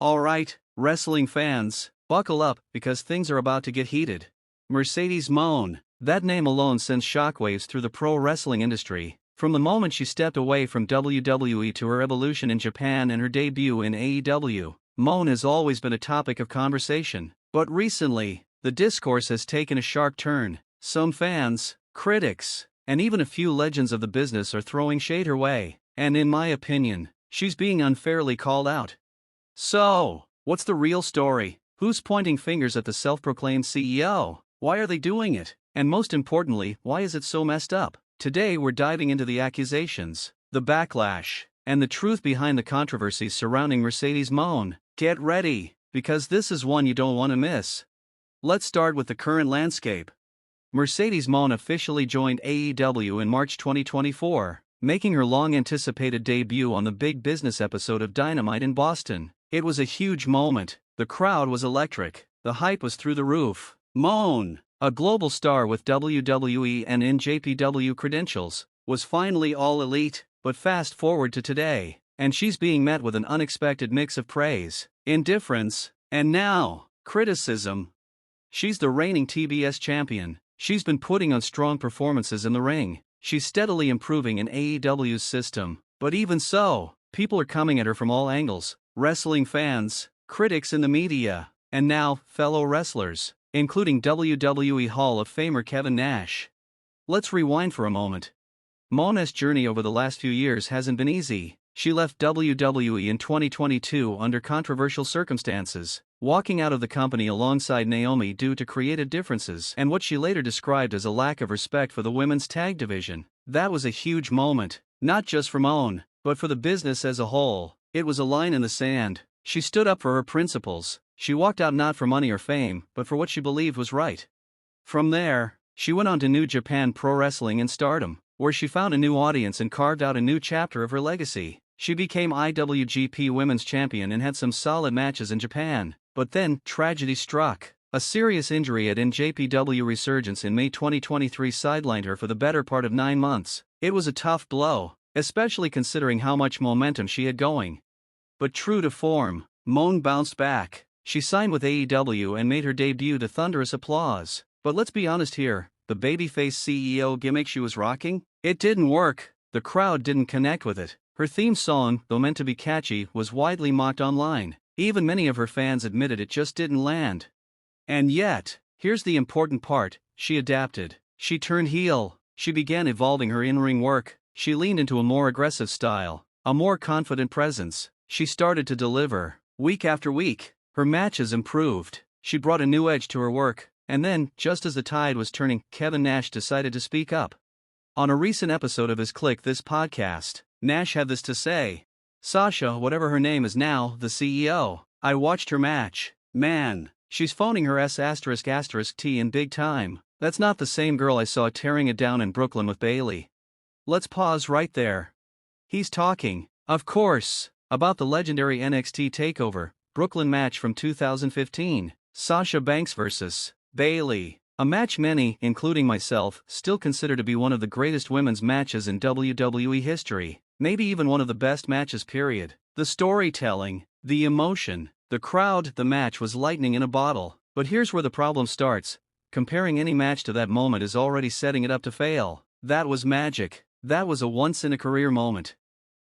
Alright, wrestling fans, buckle up because things are about to get heated. Mercedes Mone, that name alone sends shockwaves through the pro wrestling industry. From the moment she stepped away from WWE to her evolution in Japan and her debut in AEW, Mone has always been a topic of conversation. But recently, the discourse has taken a sharp turn. Some fans, critics, and even a few legends of the business are throwing shade her way, and in my opinion, she's being unfairly called out. So, what's the real story? Who's pointing fingers at the self-proclaimed CEO? Why are they doing it? And most importantly, why is it so messed up? Today we're diving into the accusations, the backlash, and the truth behind the controversies surrounding Mercedes Mone. Get ready, because this is one you don't want to miss. Let's start with the current landscape. Mercedes Mone officially joined AEW in March 2024, making her long-anticipated debut on the Big Business episode of Dynamite in Boston. It was a huge moment. The crowd was electric. The hype was through the roof. Mone, a global star with WWE and NJPW credentials, was finally all elite. But fast forward to today, and she's being met with an unexpected mix of praise, indifference, and now, criticism. She's the reigning TBS champion. She's been putting on strong performances in the ring. She's steadily improving in AEW's system. But even so, people are coming at her from all angles. Wrestling fans, critics in the media, and now, fellow wrestlers, including WWE Hall of Famer Kevin Nash. Let's rewind for a moment. Moné's journey over the last few years hasn't been easy. She left WWE in 2022 under controversial circumstances, walking out of the company alongside Naomi due to creative differences and what she later described as a lack of respect for the women's tag division. That was a huge moment, not just for Mone, but for the business as a whole. It was a line in the sand. She stood up for her principles. She walked out not for money or fame, but for what she believed was right. From there, she went on to New Japan Pro Wrestling and Stardom, where she found a new audience and carved out a new chapter of her legacy. She became IWGP Women's Champion and had some solid matches in Japan. But then, tragedy struck. A serious injury at NJPW Resurgence in May 2023 sidelined her for the better part of 9 months. It was a tough blow, especially considering how much momentum she had going. But true to form, Mone bounced back. She signed with AEW and made her debut to thunderous applause. But let's be honest here, the babyface CEO gimmick she was rocking? It didn't work. The crowd didn't connect with it. Her theme song, though meant to be catchy, was widely mocked online. Even many of her fans admitted it just didn't land. And yet, here's the important part, she adapted. She turned heel. She began evolving her in-ring work. She leaned into a more aggressive style, a more confident presence. She started to deliver. Week after week, her matches improved. She brought a new edge to her work. And then, just as the tide was turning, Kevin Nash decided to speak up. On a recent episode of his Click This podcast, Nash had this to say. Sasha, whatever her name is now, the CEO. I watched her match. Man, she's phoning her S***T in big time. That's not the same girl I saw tearing it down in Brooklyn with Bayley. Let's pause right there. He's talking, of course, about the legendary NXT TakeOver Brooklyn match from 2015, Sasha Banks vs. Bayley. A match many, including myself, still consider to be one of the greatest women's matches in WWE history. Maybe even one of the best matches period. The storytelling, the emotion, the crowd, the match was lightning in a bottle. But here's where the problem starts. Comparing any match to that moment is already setting it up to fail. That was magic. That was a once-in-a-career moment.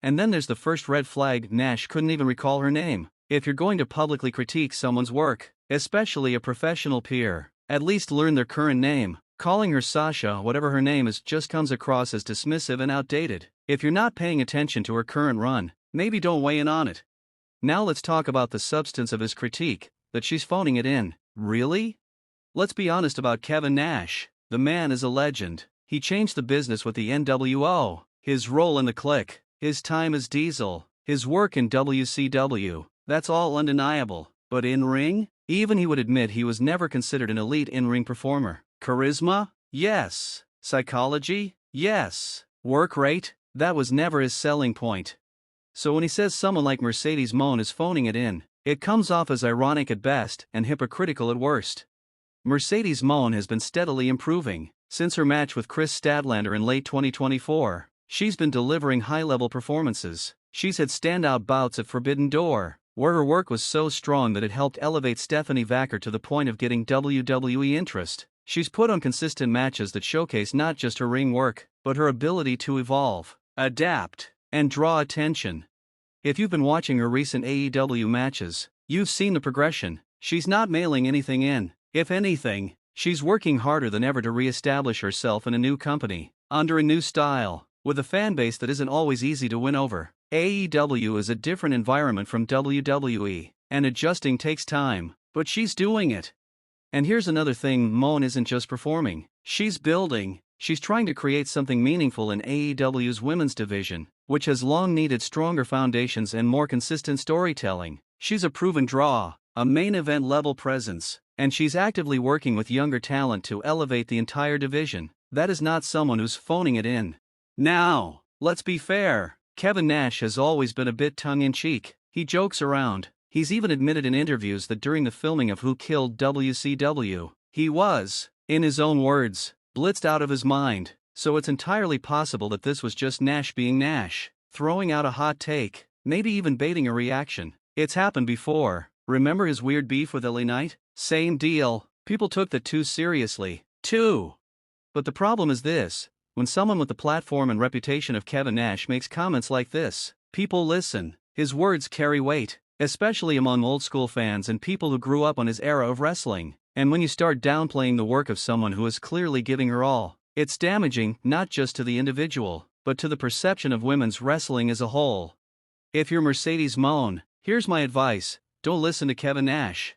And then there's the first red flag. Nash couldn't even recall her name. If you're going to publicly critique someone's work, especially a professional peer, at least learn their current name. Calling her Sasha, whatever her name is, just comes across as dismissive and outdated. If you're not paying attention to her current run, maybe don't weigh in on it. Now let's talk about the substance of his critique, that she's phoning it in. Really? Let's be honest about Kevin Nash. The man is a legend. He changed the business with the NWO, his role in the Click, his time as Diesel, his work in WCW, that's all undeniable. But in-ring? Even he would admit he was never considered an elite in-ring performer. Charisma? Yes. Psychology? Yes. Work rate? That was never his selling point. So when he says someone like Mercedes Mone is phoning it in, it comes off as ironic at best and hypocritical at worst. Mercedes Mone has been steadily improving. Since her match with Chris Statlander in late 2024, she's been delivering high-level performances. She's had standout bouts at Forbidden Door, where her work was so strong that it helped elevate Stephanie Vacker to the point of getting WWE interest. She's put on consistent matches that showcase not just her ring work, but her ability to evolve, adapt, and draw attention. If you've been watching her recent AEW matches, you've seen the progression. She's not mailing anything in. If anything, she's working harder than ever to re-establish herself in a new company, under a new style, with a fanbase that isn't always easy to win over. AEW is a different environment from WWE, and adjusting takes time, but she's doing it. And here's another thing: Mone isn't just performing, she's building. She's trying to create something meaningful in AEW's women's division, which has long needed stronger foundations and more consistent storytelling. She's a proven draw, a main event level presence, and she's actively working with younger talent to elevate the entire division. That is not someone who's phoning it in. Now, let's be fair. Kevin Nash has always been a bit tongue-in-cheek. He jokes around. He's even admitted in interviews that during the filming of Who Killed WCW, he was, in his own words, blitzed out of his mind. So it's entirely possible that this was just Nash being Nash, throwing out a hot take, maybe even baiting a reaction. It's happened before. Remember his weird beef with LA Knight? Same deal. People took that too seriously, too. But the problem is this: when someone with the platform and reputation of Kevin Nash makes comments like this, people listen. His words carry weight, especially among old-school fans and people who grew up on his era of wrestling. And when you start downplaying the work of someone who is clearly giving her all, it's damaging, not just to the individual, but to the perception of women's wrestling as a whole. If you're Mercedes Mone, here's my advice: don't listen to Kevin Nash.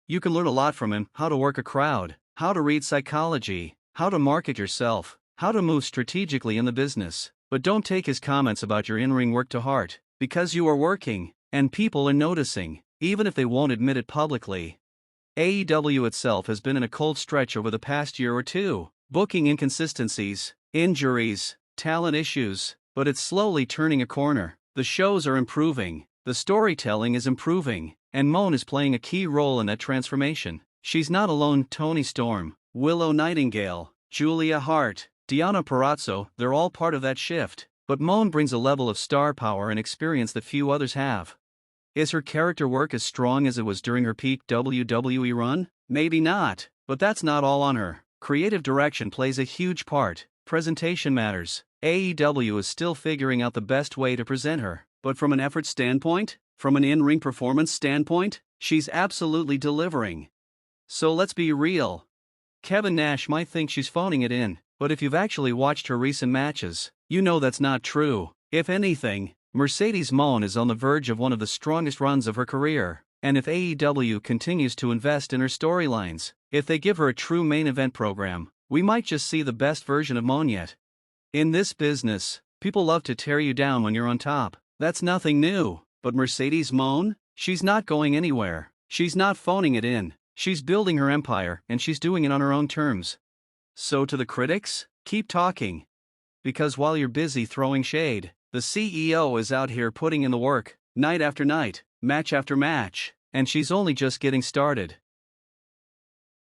You can learn a lot from him: how to work a crowd, how to read psychology, how to market yourself, how to move strategically in the business. But don't take his comments about your in-ring work to heart, because you are working, and people are noticing, even if they won't admit it publicly. AEW itself has been in a cold stretch over the past year or two. Booking inconsistencies, injuries, talent issues, but it's slowly turning a corner. The shows are improving, the storytelling is improving, and Mone is playing a key role in that transformation. She's not alone. Toni Storm, Willow Nightingale, Julia Hart, Deonna Purrazzo, they're all part of that shift. But Mone brings a level of star power and experience that few others have. Is her character work as strong as it was during her peak WWE run? Maybe not, but that's not all on her. Creative direction plays a huge part. Presentation matters. AEW is still figuring out the best way to present her, but from an effort standpoint, from an in-ring performance standpoint, she's absolutely delivering. So let's be real. Kevin Nash might think she's phoning it in, but if you've actually watched her recent matches, you know that's not true. If anything, Mercedes Mone is on the verge of one of the strongest runs of her career, and if AEW continues to invest in her storylines, if they give her a true main event program, we might just see the best version of Mone yet. In this business, people love to tear you down when you're on top. That's nothing new, but Mercedes Mone? She's not going anywhere. She's not phoning it in. She's building her empire, and she's doing it on her own terms. So to the critics, keep talking. Because while you're busy throwing shade, the CEO is out here putting in the work, night after night, match after match, and she's only just getting started.